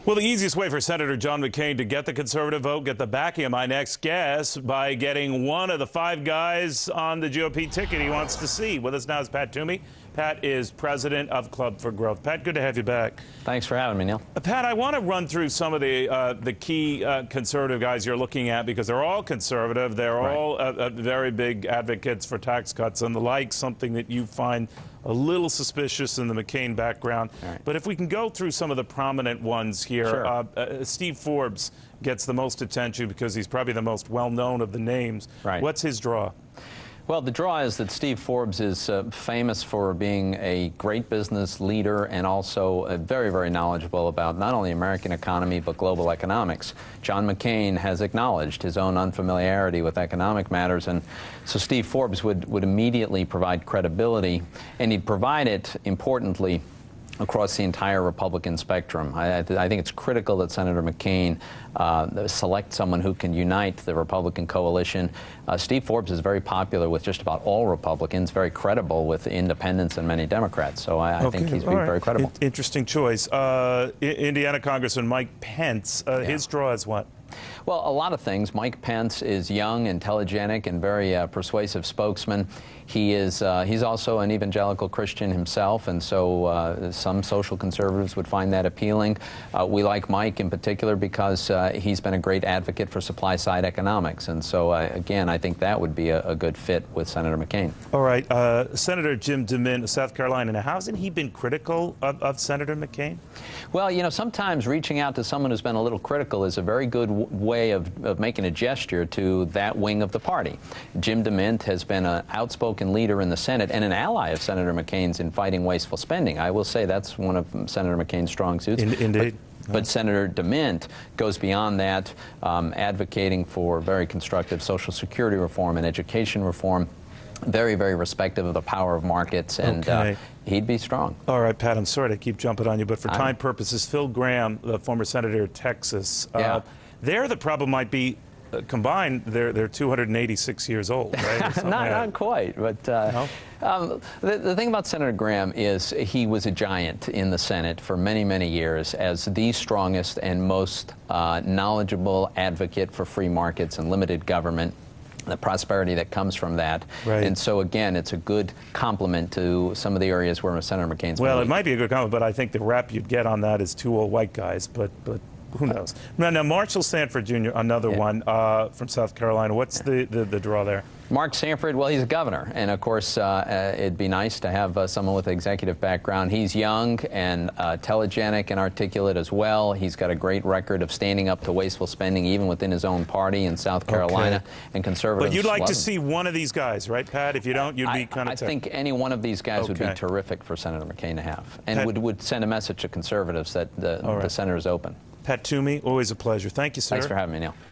Well, the easiest way for Senator John McCain to get the conservative vote, get the backing of my next guest, by getting one of the 5 guys on the GOP ticket he wants to see. With us now is Pat Toomey. Pat is president of Club for Growth. Pat, good to have you back. Thanks for having me, Neil. Pat, I want to run through some of the key conservative guys you're looking at, because they're all conservative. They're all very big advocates for tax cuts and the like, something that you find a little suspicious in the McCain background. But if we can go through some of the prominent ones here. Sure. Steve Forbes gets the most attention because he's probably the most well-known of the names. What's his draw? Well, the draw is that Steve Forbes is famous for being a great business leader and also very, very knowledgeable about not only American economy but global economics. John McCain has acknowledged his own unfamiliarity with economic matters, and so Steve Forbes would immediately provide credibility, and he'd provide it, importantly, across the entire Republican spectrum. I think it's critical that Senator McCain select someone who can unite the Republican coalition. Steve Forbes is very popular with just about all Republicans, very credible with independents and many Democrats. So I think he's being very credible. Interesting choice. Indiana Congressman Mike Pence, his draw is what? Well, a lot of things. Mike Pence is young, intelligent, and very persuasive spokesman. He's also an evangelical Christian himself, and so some social conservatives would find that appealing. We like Mike in particular because he's been a great advocate for supply-side economics, and so again, I think that would be a good fit with Senator McCain. All right, Senator Jim DeMint of South Carolina. Now, hasn't he been critical of Senator McCain? Well, you know, sometimes reaching out to someone who's been a little critical is a very good way of making a gesture to that wing of the party. Jim DeMint has been an outspoken leader in the Senate and an ally of Senator McCain's in fighting wasteful spending. I will say that's one of Senator McCain's strong suits. Indeed. But Senator DeMint goes beyond that, advocating for very constructive Social Security reform and education reform, very, very respective of the power of markets, and he'd be strong. All right, Pat, I'm sorry to keep jumping on you, but for time purposes, Phil Gramm, the former senator of Texas, there the problem might be combined, they're 286 years old, right? Not quite, but the thing about Senator Gramm is he was a giant in the Senate for many, many years as the strongest and most knowledgeable advocate for free markets and limited government, the prosperity that comes from that. And so, again, it's a good complement to some of the areas where Senator McCain's Well, it might be a good compliment, but I think the rap you'd get on that is 2 old white guys, but who knows? Now, Marshall Sanford Jr., another one from South Carolina. What's the draw there? Mark Sanford, well, he's a governor, and of course it'd be nice to have someone with an executive background. He's young and telegenic and articulate as well. He's got a great record of standing up to wasteful spending even within his own party in South Carolina, and conservatives. But you'd like to see one of these guys, right, Pat? If you don't, you'd be kind of... I think any one of these guys would be terrific for Senator McCain to have, and would send a message to conservatives that the Senate is open. Pat Toomey, always a pleasure. Thank you, sir. Thanks for having me, Neil.